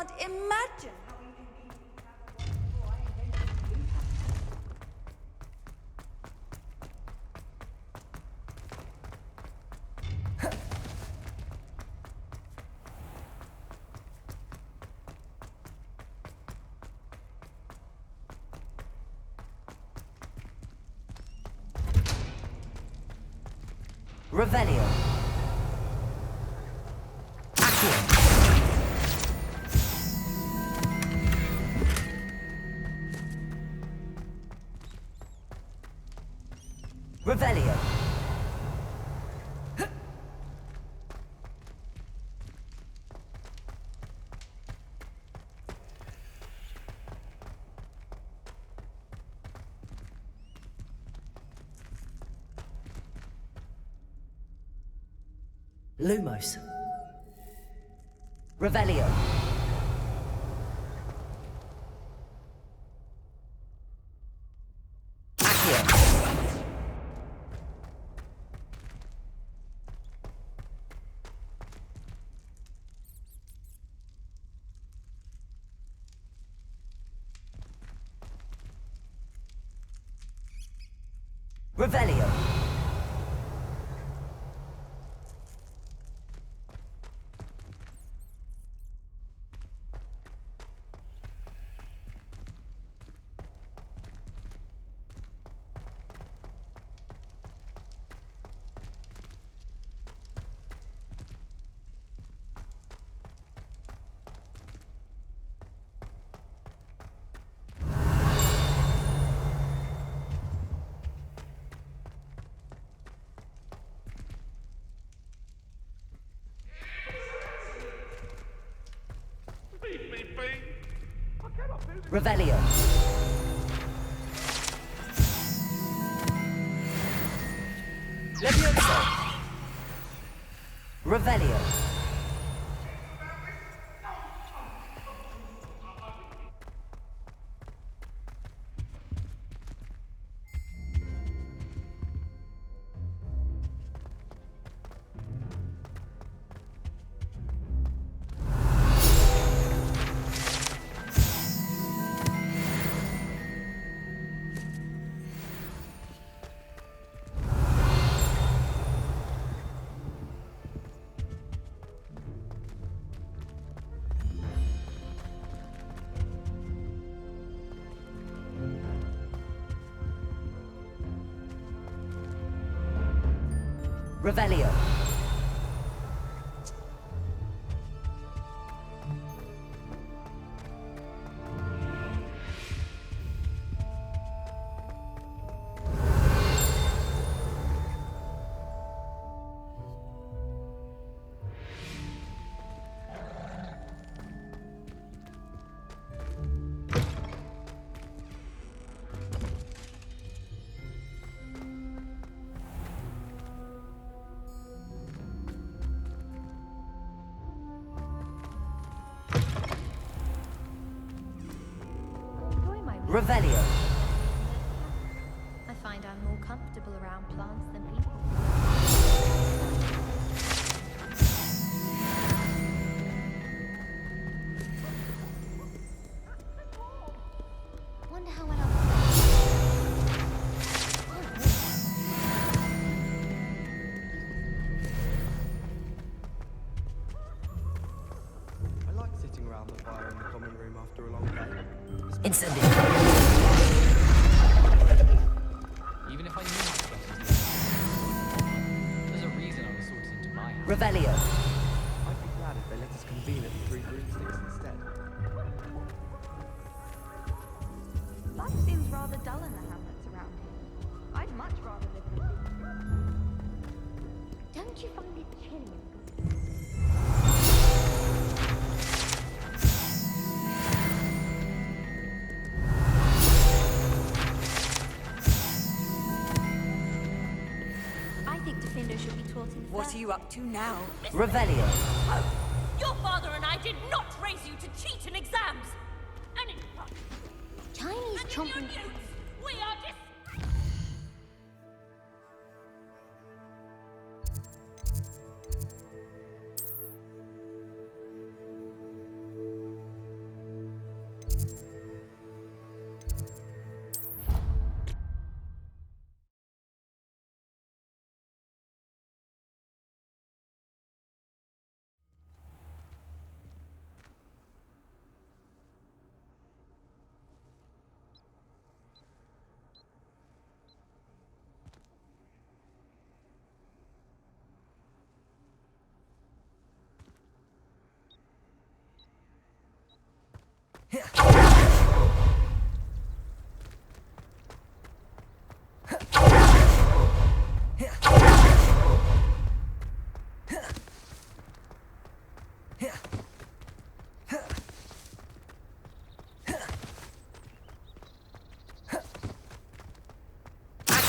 can't imagine how we can keep before I invented you. Revelio. Accio. Revelio. Lumos. Revelio. Accio. Revelio. Revelio. Levioso. Revelio. Revelio. Revelio. I find I'm more comfortable around plants than people. Wonder how well I like sitting around the fire in the common room after a long day. Incendio. Even if I knew my questions, there's a reason I was sorted into my house. Revelio. I'd be glad if they let us convene at the Three Broomsticks instead. Life seems rather dull in the hamlets around here. I'd much rather live in a big... Don't you find it chilly? Should be taught in What are you up to now? Revelio. Oh, your father and I did not raise you to cheat in exams. And in Chinese and chomping. in your news, we are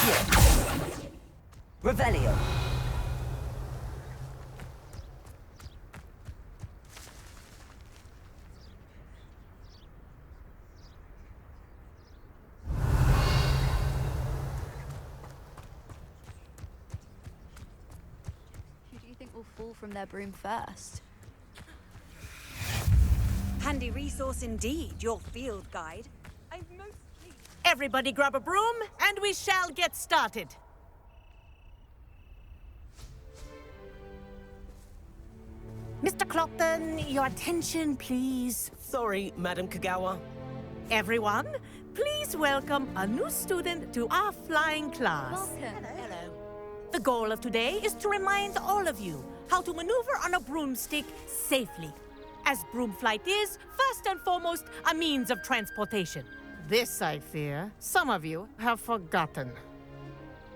Initiate. Revelio. Who do you think will fall from their broom first? Handy resource indeed, your field guide. Everybody grab a broom, and we shall get started. Mr. Clopton, your attention, please. Sorry, Madam Kagawa. Everyone, please welcome a new student to our flying class. Welcome. Hello. The goal of today is to remind all of you how to maneuver on a broomstick safely, as broom flight is, first and foremost, a means of transportation. This, I fear, some of you have forgotten.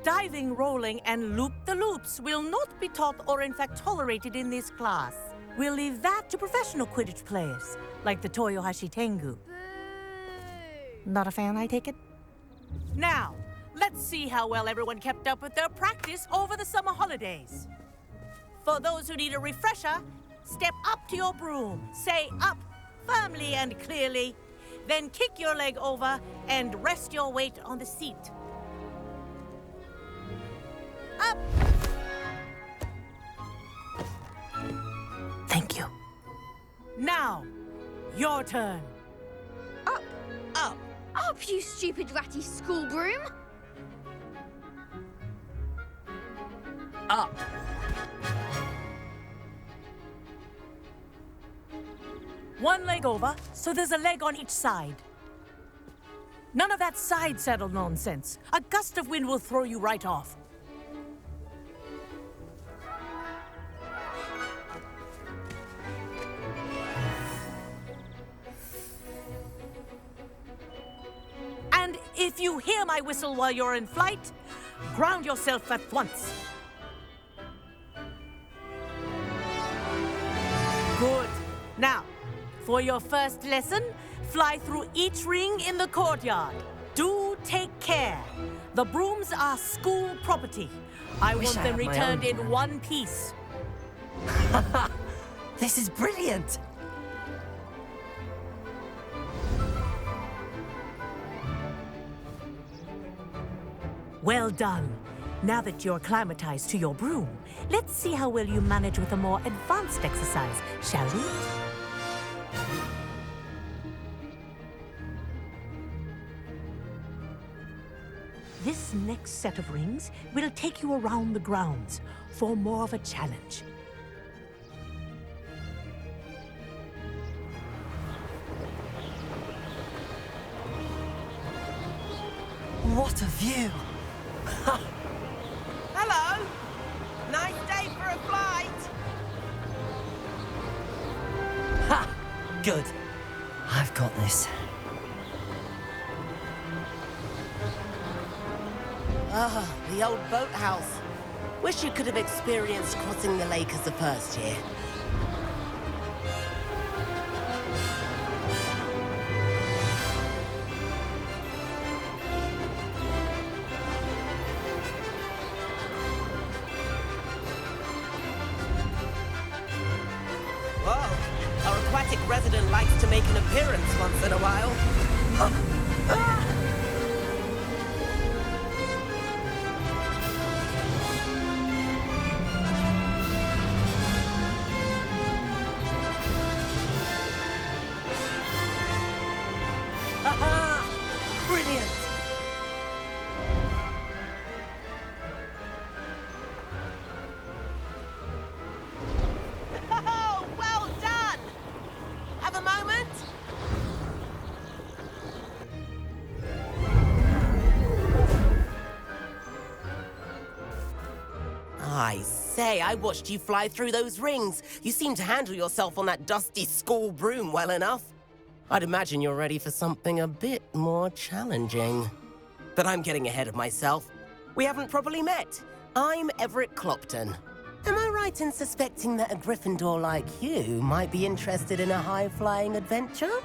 Diving, rolling, and loop-the-loops will not be taught or in fact tolerated in this class. We'll leave that to professional Quidditch players, like the Toyohashi Tengu. Not a fan, I take it? Now, let's see how well everyone kept up with their practice over the summer holidays. For those who need a refresher, step up to your broom, say up firmly and clearly, then kick your leg over and rest your weight on the seat. Up! Thank you. Now, your turn. Up! Up! Up, you stupid ratty school broom! Up. One leg over, so there's a leg on each side. None of that side saddle nonsense. A gust of wind will throw you right off. And if you hear my whistle while you're in flight, ground yourself at once. Good. Now, for your first lesson, fly through each ring in the courtyard. Do take care. The brooms are school property. I Wish want I them had my returned own in broom. one piece. This is brilliant. Well done. Now that you're acclimatized to your broom, let's see how well you manage with a more advanced exercise, shall we? This next set of rings will take you around the grounds for more of a challenge. What a view. Hello! Nice day for a flight! Ha! Good. I've got this. Ah, the old boathouse. Wish you could have experienced crossing the lake as a first year. Whoa, our aquatic resident likes to make an appearance once in a while. Brilliant. Oh, well done! Have a moment? I say, I watched you fly through those rings. You seem to handle yourself on that dusty school broom well enough. I'd imagine you're ready for something a bit more challenging. But I'm getting ahead of myself. We haven't properly met. I'm Everett Clopton. Am I right in suspecting that a Gryffindor like you might be interested in a high-flying adventure?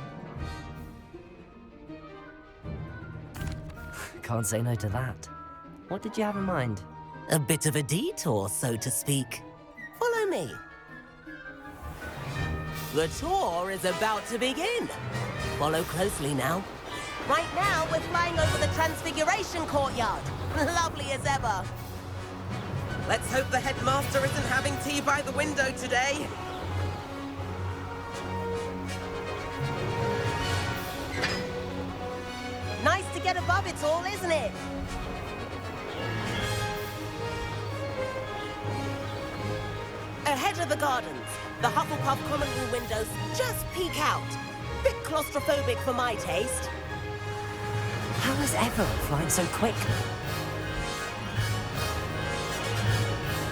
Can't say no to that. What did you have in mind? A bit of a detour, so to speak. Follow me. The tour is about to begin. Follow closely now. Right now, we're flying over the Transfiguration Courtyard. Lovely as ever. Let's hope the headmaster isn't having tea by the window today. Nice to get above it all, isn't it? Ahead of the gardens, the Hufflepuff common room windows just peek out. Bit claustrophobic for my taste. How is Everett flying so quickly?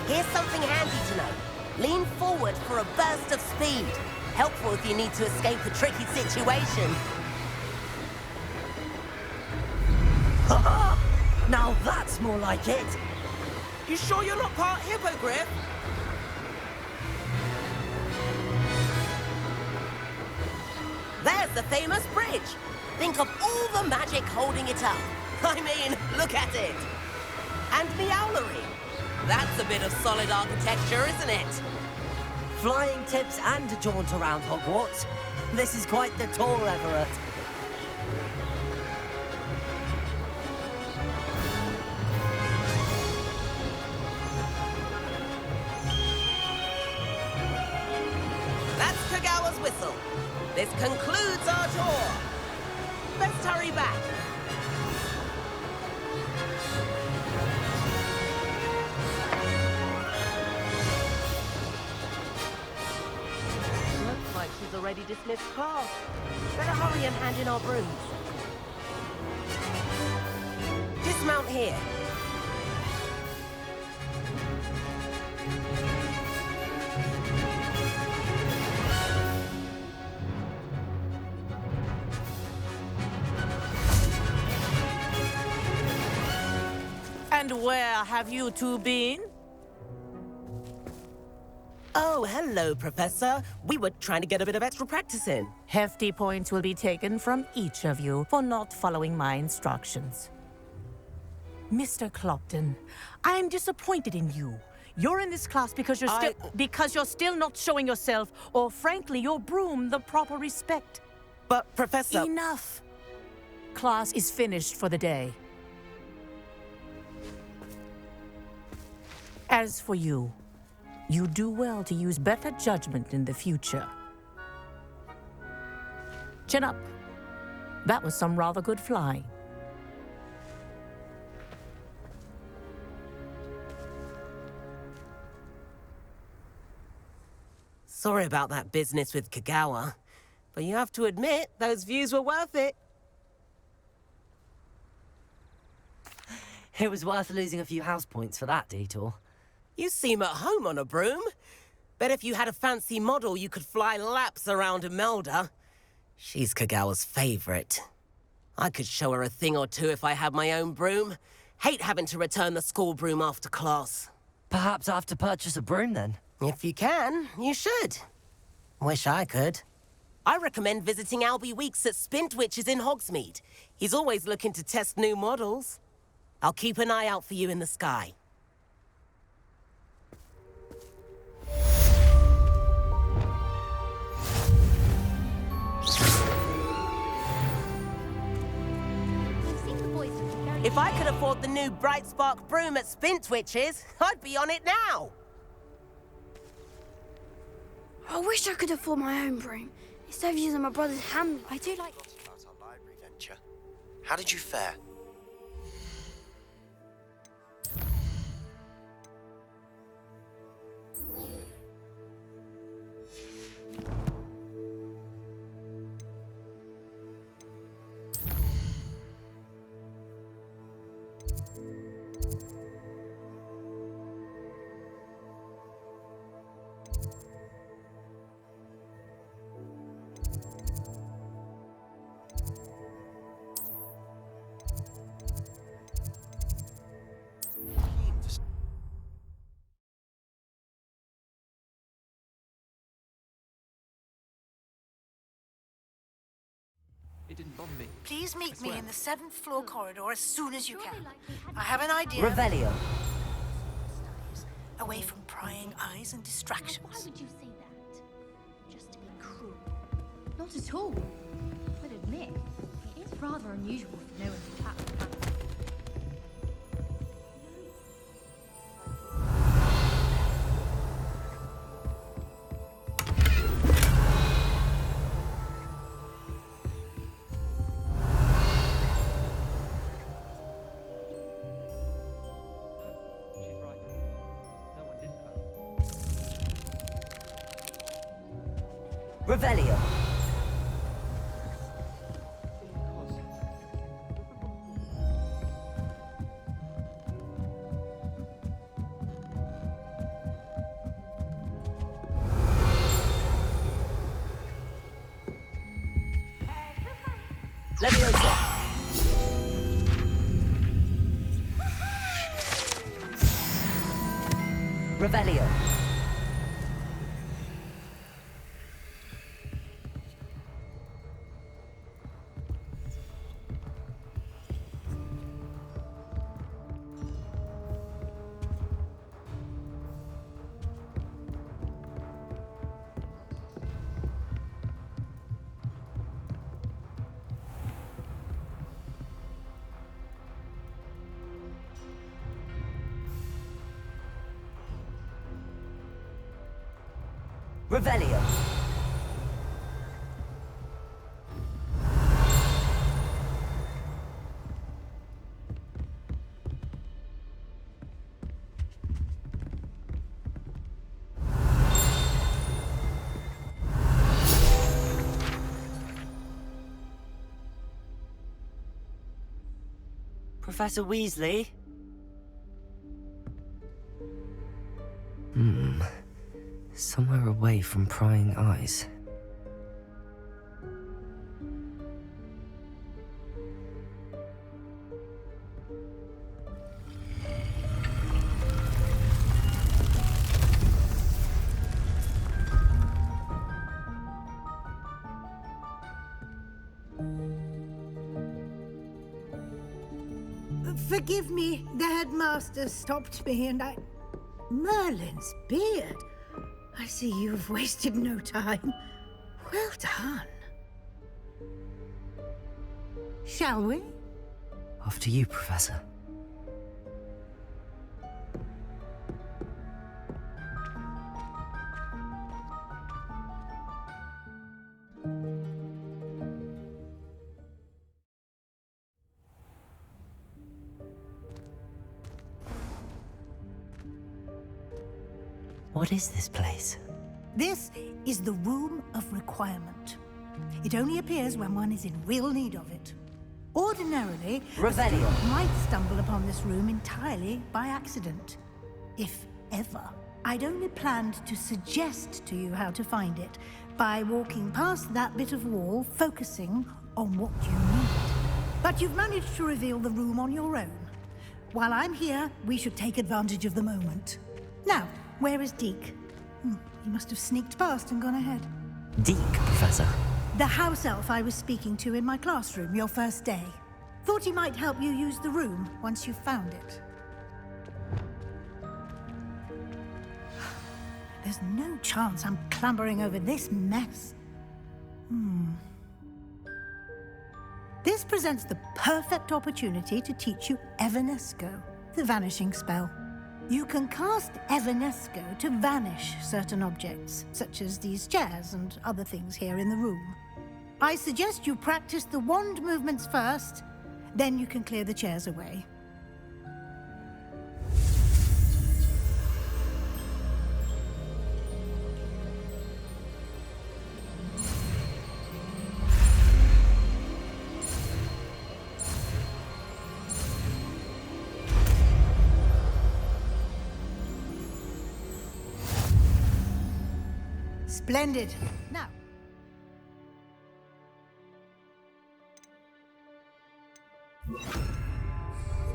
Here's something handy to know. Lean forward for a burst of speed. Helpful if you need to escape a tricky situation. Now that's more like it. You sure you're not part hippogriff? There's the famous bridge. Think of all the magic holding it up. I mean, look at it. And the owlery. That's a bit of solid architecture, isn't it? Flying tips and a jaunt around Hogwarts. This is quite the tour, Everett. That's Kagawa's whistle. This concludes our tour. Best hurry back. Looks like she's already dismissed class. Better hurry and hand in our brooms. Dismount here. And where have you two been? Oh, hello, Professor. We were trying to get a bit of extra practice in. Hefty points will be taken from each of you for not following my instructions. Mr. Clopton, I'm disappointed in you. You're in this class because you're still not showing yourself, or frankly, your broom the proper respect. But, Professor... Enough. Class is finished for the day. As for you, you do well to use better judgment in the future. Chin up. That was some rather good flying. Sorry about that business with Kagawa, but you have to admit, those views were worth it. It was worth losing a few house points for that detour. You seem at home on a broom. Bet if you had a fancy model, you could fly laps around Imelda. She's Kagawa's favorite. I could show her a thing or two if I had my own broom. Hate having to return the school broom after class. Perhaps I have to purchase a broom then. If you can, you should. Wish I could. I recommend visiting Albie Weeks at Spintwitches in Hogsmeade. He's always looking to test new models. I'll keep an eye out for you in the sky. If I could afford the new Bright Spark broom at Spintwitches, I'd be on it now. I wish I could afford my own broom instead of using my brother's hand. I do like. About our library venture. How did you fare? on me. Please meet me swear. in the 7th floor corridor as soon as you can. I have an idea. Revelio. Away from prying eyes and distractions. Why would you say that? Just to be cruel. Not at all. I'd admit, it is rather unusual for no one to clap their hands. She's right. No one did clap. Revelio. Leviosa. Revelio. Revelio. Professor Weasley? Somewhere away from prying eyes. Forgive me, the headmaster stopped me and I... Merlin's beard. I see you've wasted no time. Well done. Shall we? After you, Professor. What is this place? This is the Room of Requirement. It only appears when one is in real need of it. Ordinarily, a Revelio. student might stumble upon this room entirely by accident. If ever. I'd only planned to suggest to you how to find it by walking past that bit of wall, focusing on what you need. But you've managed to reveal the room on your own. While I'm here, we should take advantage of the moment. Now, where is Deke? He must have sneaked past and gone ahead. Deke, Professor. The house elf I was speaking to in my classroom your first day. Thought he might help you use the room once you've found it. There's no chance I'm clambering over this mess. This presents the perfect opportunity to teach you Evanesco, the vanishing spell. You can cast Evanesco to vanish certain objects, such as these chairs and other things here in the room. I suggest you practice the wand movements first, then you can clear the chairs away. Splendid. Now.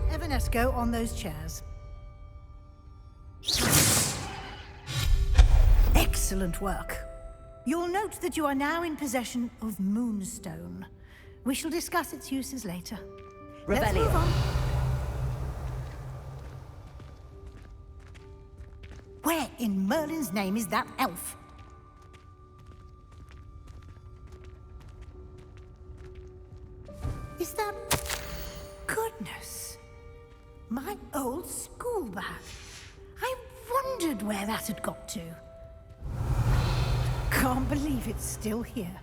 Evanesco on those chairs. Excellent work. You'll note that you are now in possession of Moonstone. We shall discuss its uses later. Revelio. Let's move on. Where in Merlin's name is that elf? Is that... Goodness. My old school bag. I wondered where that had got to. Can't believe it's still here.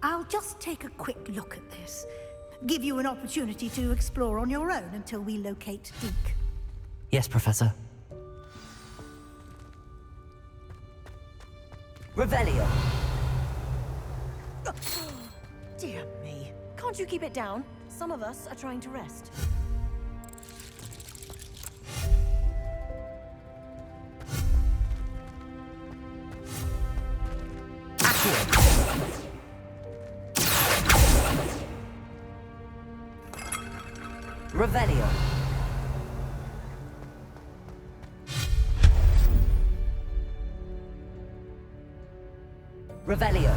I'll just take a quick look at this. Give you an opportunity to explore on your own until we locate Deke. Yes, Professor. Revelio. Dear me. Can't you keep it down? Some of us are trying to rest. Revelio. Revelio.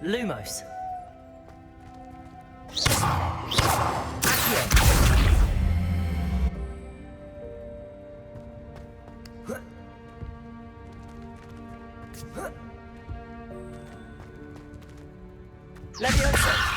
Lumos. Accio. Leviosa.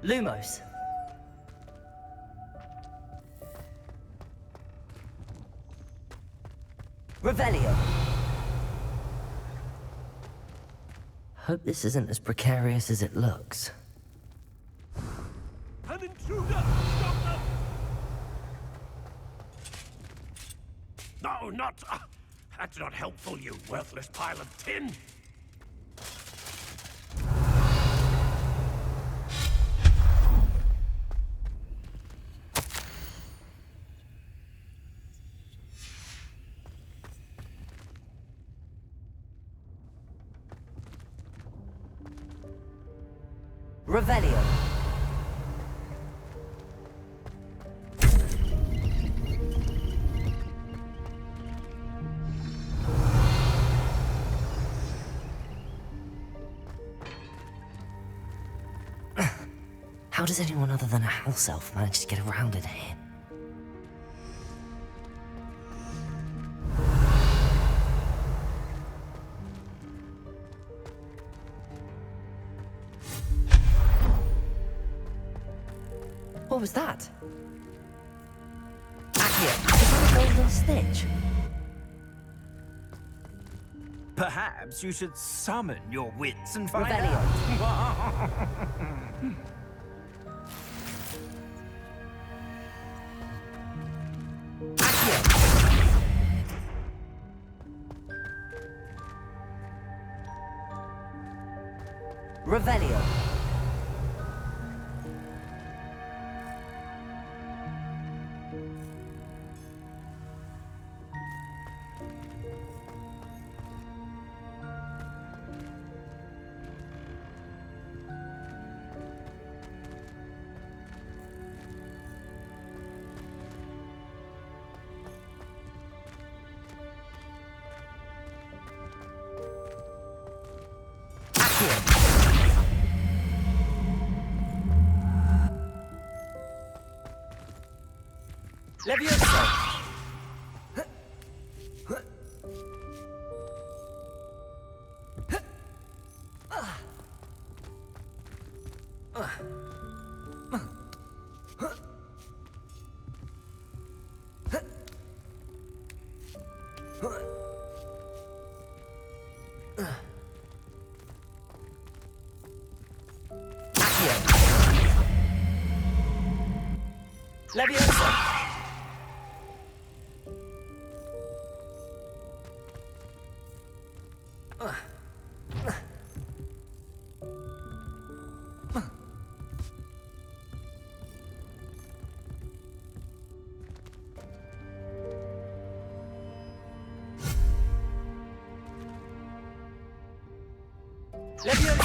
Lumos. Revelio. Hope this isn't as precarious as it looks. An intruder! Stop them! No, not... that's not helpful, you worthless pile of tin! Revelio. How does anyone other than a house elf manage to get around in here? What was that? Accio, is that a golden snitch? Perhaps you should summon your wits and find Revelio. out. Revelio. Accio. Leviosa! Leviosa! Leviosa!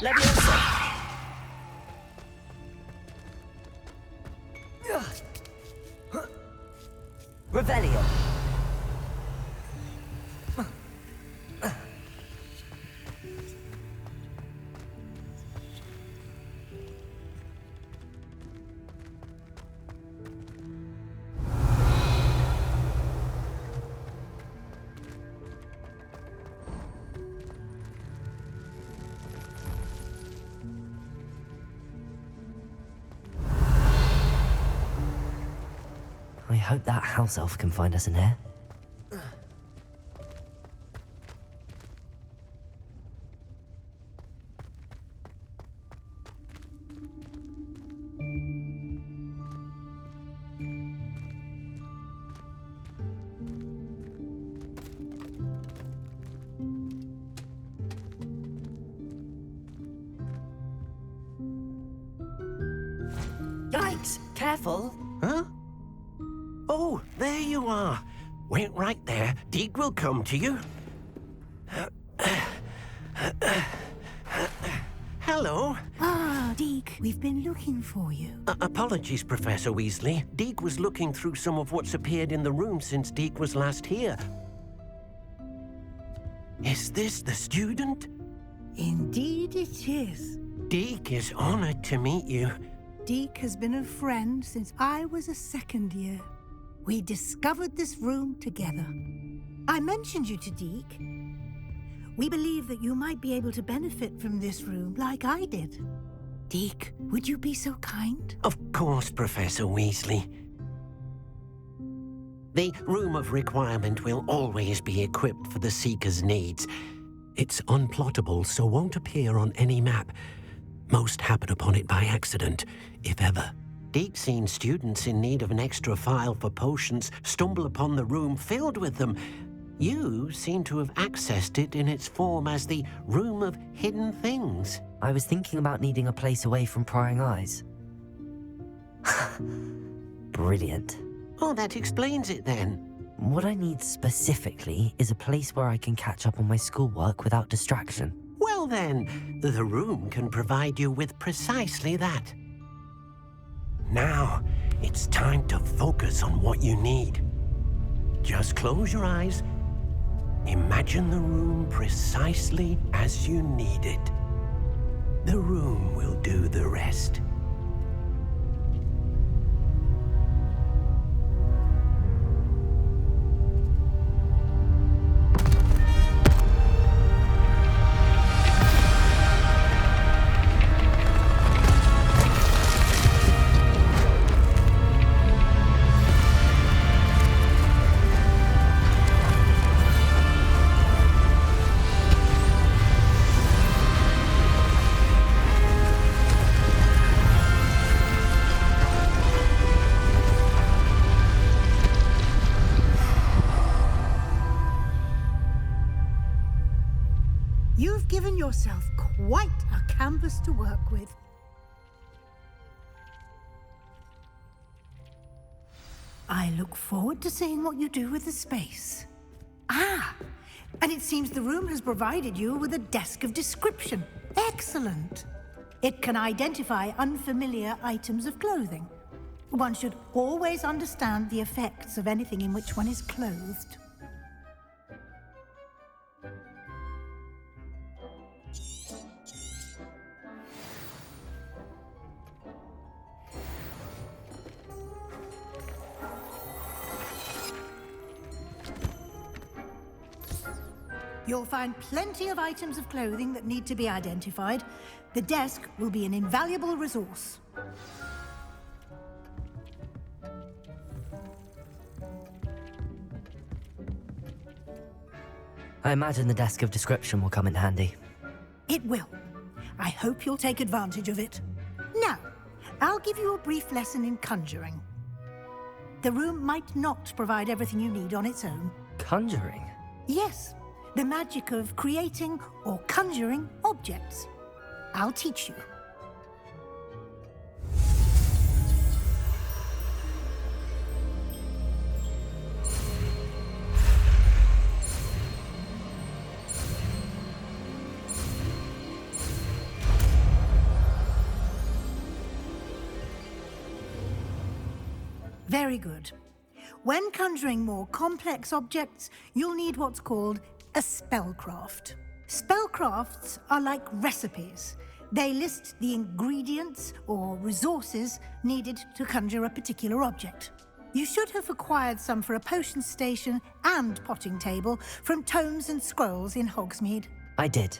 Leviosa! Revelio! I hope that house elf can find us in here. Yikes! Careful! Huh? Oh, there you are. Wait right there. Deek will come to you. Hello. Ah, Deek, we've been looking for you. Apologies, Professor Weasley. Deek was looking through some of what's appeared in the room since Deek was last here. Is this the student? Indeed it is. Deek is honored to meet you. Deek has been a friend since I was a second year. We discovered this room together. I mentioned you to Deek. We believe that you might be able to benefit from this room like I did. Deek, would you be so kind? Of course, Professor Weasley. The Room of Requirement will always be equipped for the Seeker's needs. It's unplottable, so won't appear on any map. Most happen upon it by accident, if ever. Deek's seen students in need of an extra file for potions stumble upon the room filled with them. You seem to have accessed it in its form as the Room of Hidden Things. I was thinking about needing a place away from prying eyes. Brilliant. Oh, that explains it then. What I need specifically is a place where I can catch up on my schoolwork without distraction. Well then, the room can provide you with precisely that. Now, it's time to focus on what you need. Just close your eyes. Imagine the room precisely as you need it. The room will do the rest. You've given yourself quite a canvas to work with. I look forward to seeing what you do with the space. Ah, and it seems the room has provided you with a desk of description. Excellent. It can identify unfamiliar items of clothing. One should always understand the effects of anything in which one is clothed. You'll find plenty of items of clothing that need to be identified. The desk will be an invaluable resource. I imagine the desk of description will come in handy. It will. I hope you'll take advantage of it. Now, I'll give you a brief lesson in conjuring. The room might not provide everything you need on its own. Conjuring? Yes, the magic of creating or conjuring objects. I'll teach you. Very good. When conjuring more complex objects, you'll need what's called a spellcraft. Spellcrafts are like recipes. They list the ingredients or resources needed to conjure a particular object. You should have acquired some for a potion station and potting table from tomes and scrolls in Hogsmeade. I did.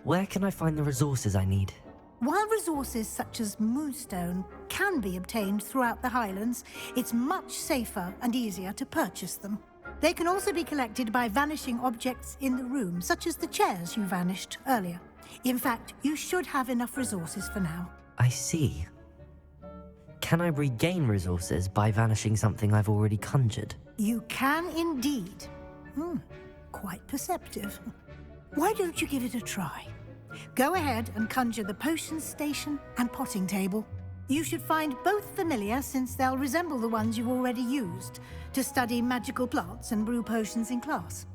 Where can I find the resources I need? While resources such as moonstone can be obtained throughout the Highlands, it's much safer and easier to purchase them. They can also be collected by vanishing objects in the room, such as the chairs you vanished earlier. In fact, you should have enough resources for now. I see. Can I regain resources by vanishing something I've already conjured? You can indeed. Quite perceptive. Why don't you give it a try? Go ahead and conjure the potion station and potting table. You should find both familiar, since they'll resemble the ones you've already used to study magical plants and brew potions in class.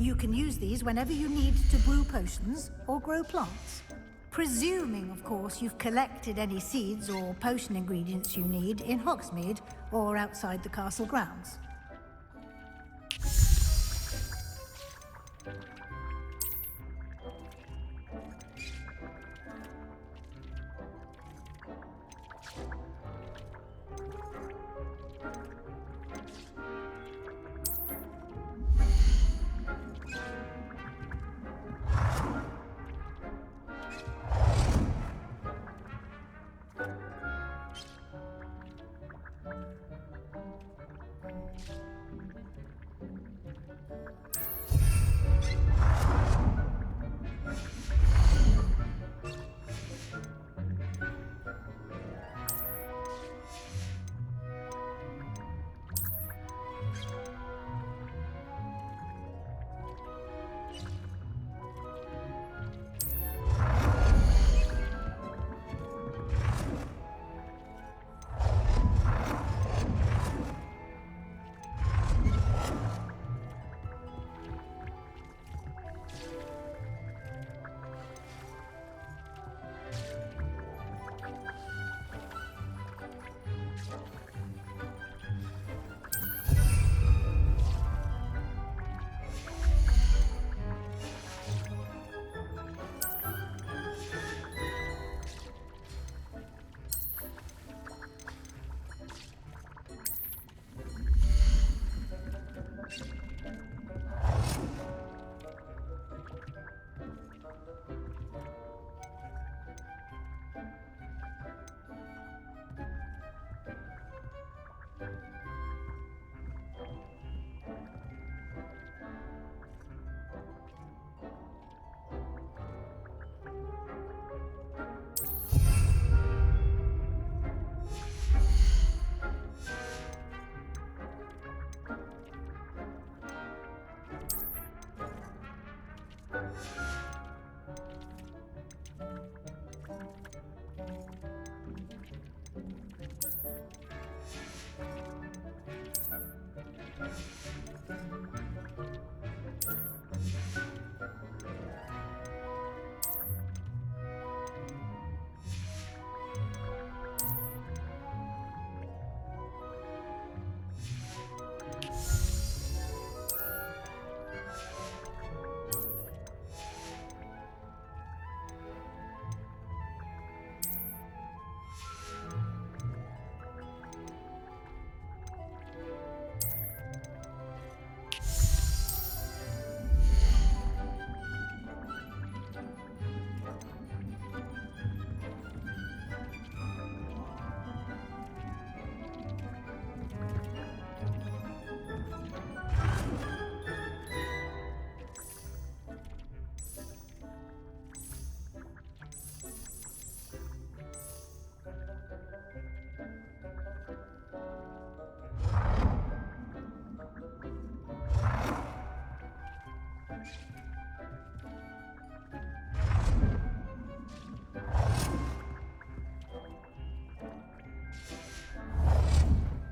You can use these whenever you need to brew potions or grow plants. Presuming, of course, you've collected any seeds or potion ingredients you need in Hogsmeade or outside the castle grounds.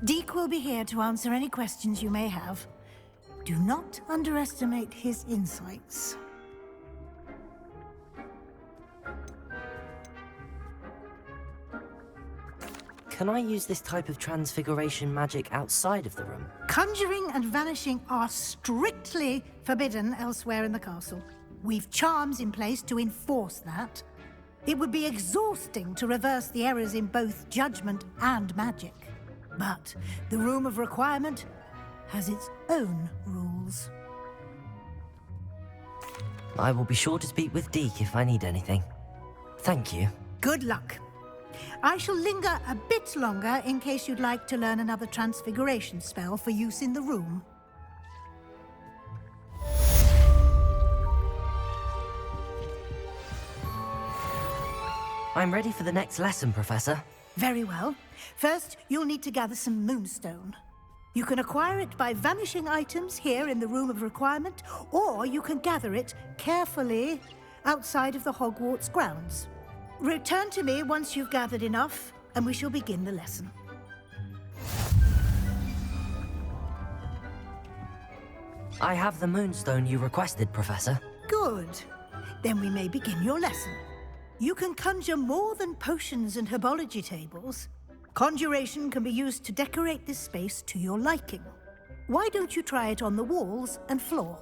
Deke will be here to answer any questions you may have. Do not underestimate his insights. Can I use this type of transfiguration magic outside of the room? Conjuring and vanishing are strictly forbidden elsewhere in the castle. We've charms in place to enforce that. It would be exhausting to reverse the errors in both judgment and magic. But the Room of Requirement has its own rules. I will be sure to speak with Deke if I need anything. Thank you. Good luck. I shall linger a bit longer in case you'd like to learn another transfiguration spell for use in the room. I'm ready for the next lesson, Professor. Very well. First, you'll need to gather some moonstone. You can acquire it by vanishing items here in the Room of Requirement, or you can gather it carefully outside of the Hogwarts grounds. Return to me once you've gathered enough, and we shall begin the lesson. I have the moonstone you requested, Professor. Good. Then we may begin your lesson. You can conjure more than potions and herbology tables. Conjuration can be used to decorate this space to your liking. Why don't you try it on the walls and floor?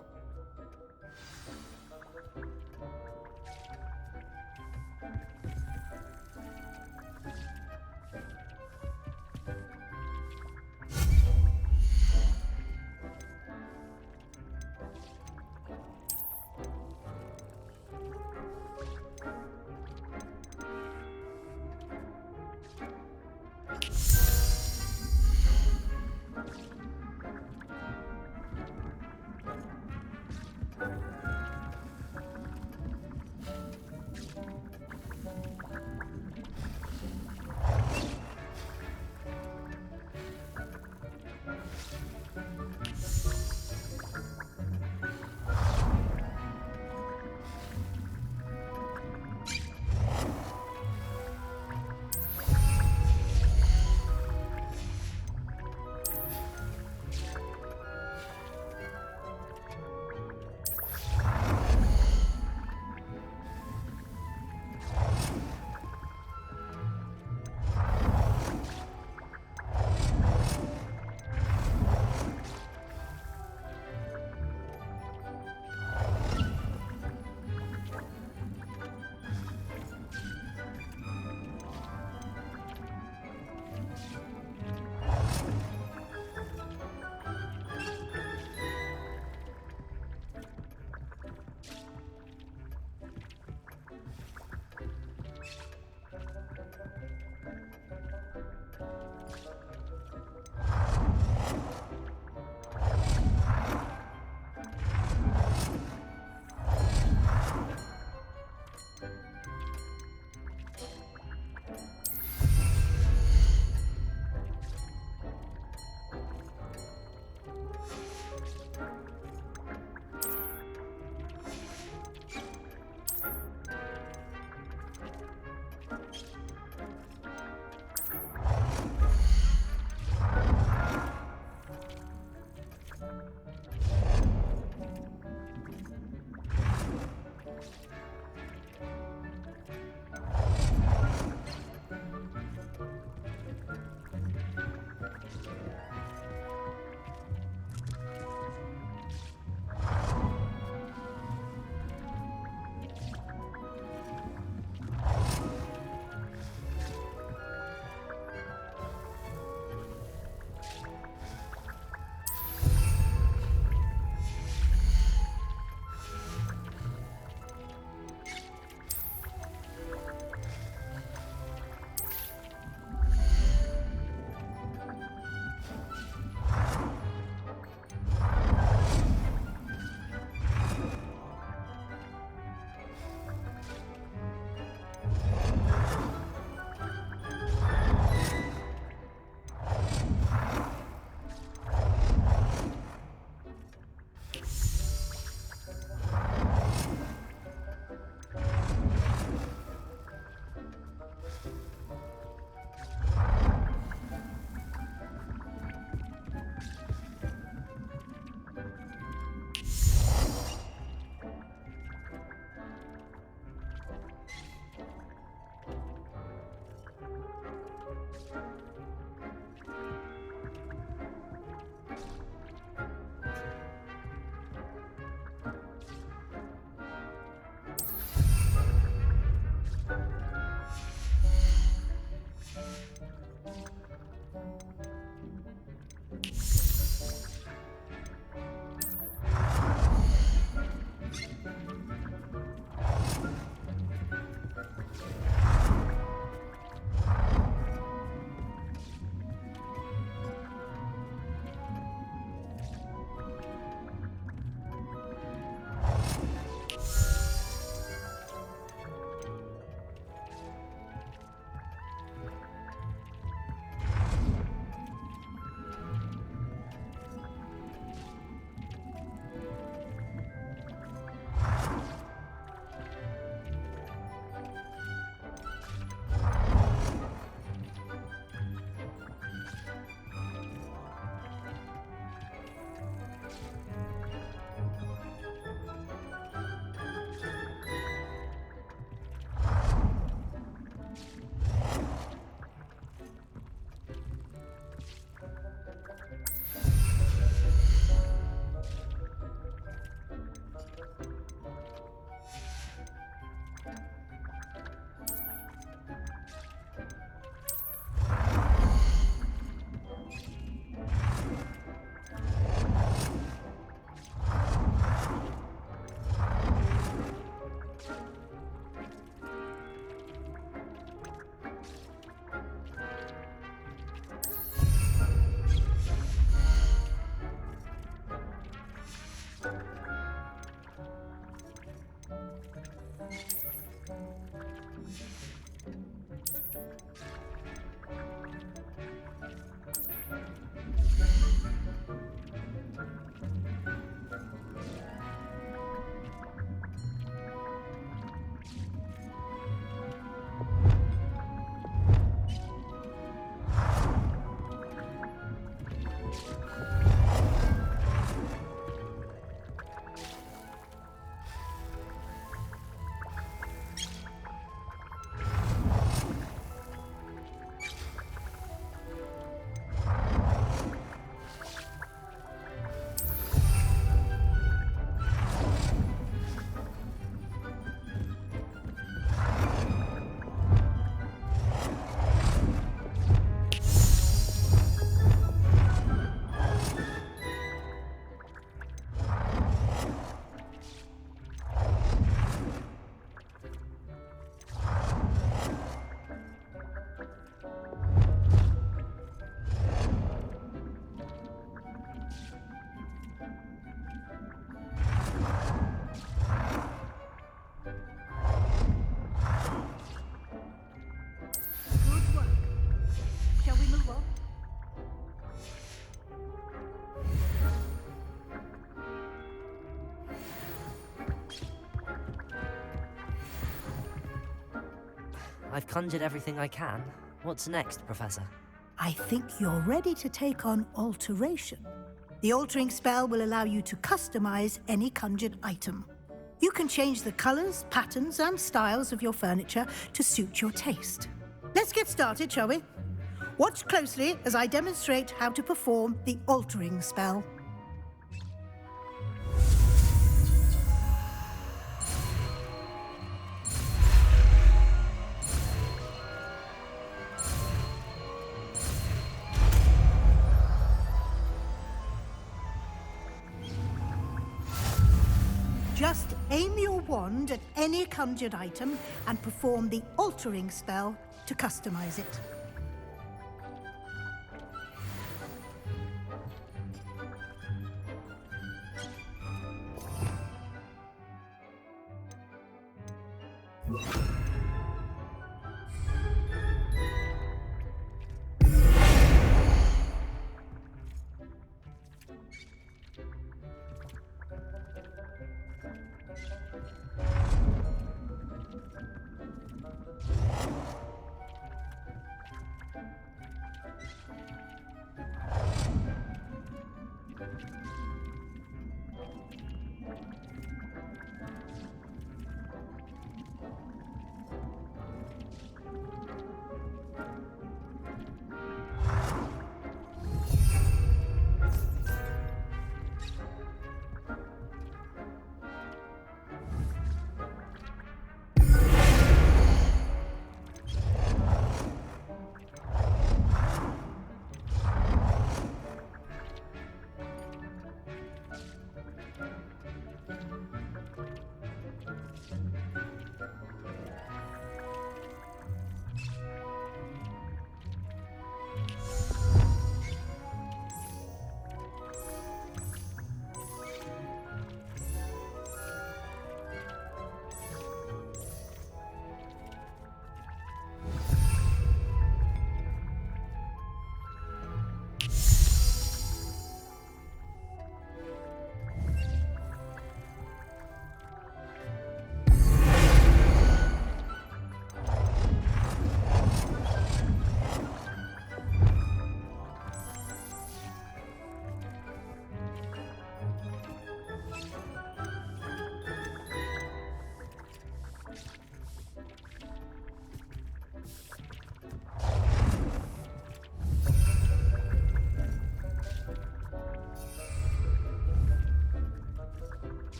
I've conjured everything I can. What's next, Professor? I think you're ready to take on alteration. The altering spell will allow you to customize any conjured item. You can change the colors, patterns, and styles of your furniture to suit your taste. Let's get started, shall we? Watch closely as I demonstrate how to perform the altering spell. Just aim your wand at any conjured item and perform the altering spell to customize it.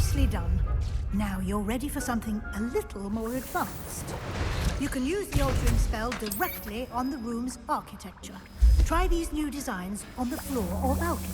Nicely done. Now you're ready for something a little more advanced. You can use the altering spell directly on the room's architecture. Try these new designs on the floor or balcony.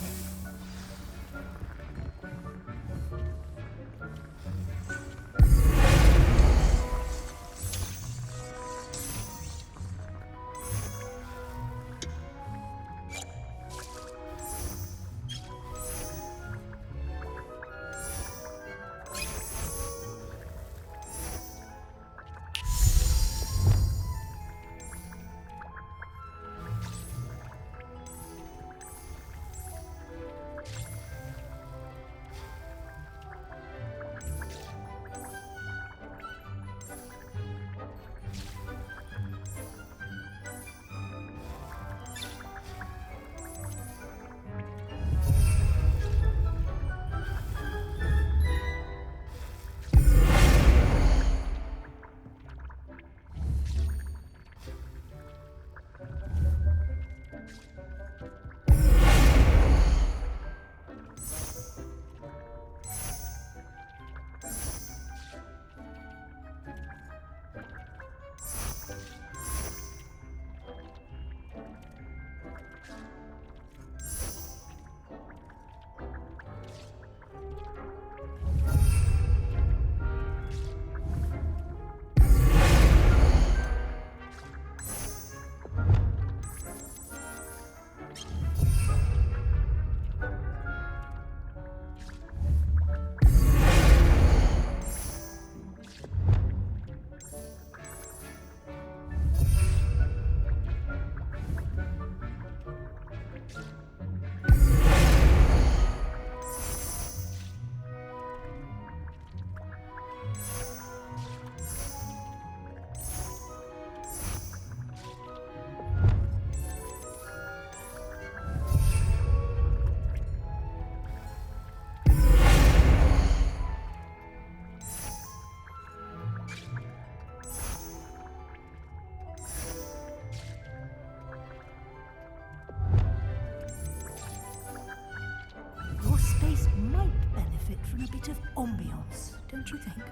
Your space might benefit from a bit of ambiance, don't you think?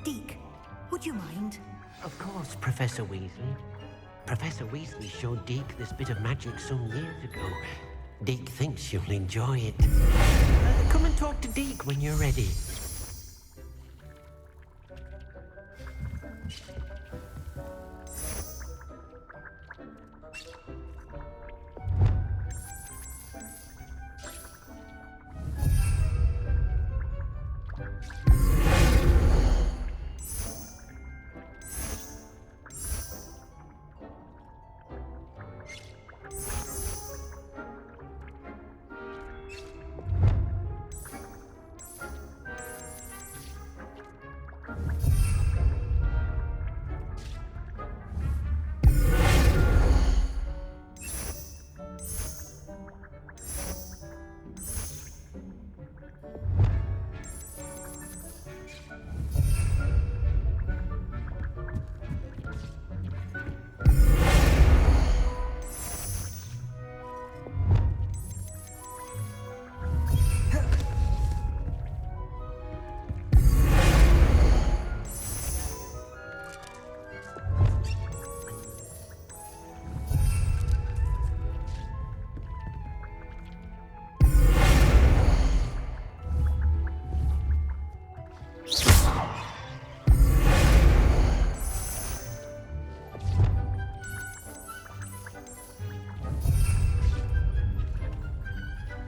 Deke, would you mind? Of course, Professor Weasley. Professor Weasley showed Deke this bit of magic some years ago. Deke thinks you'll enjoy it. Come and talk to Deke when you're ready.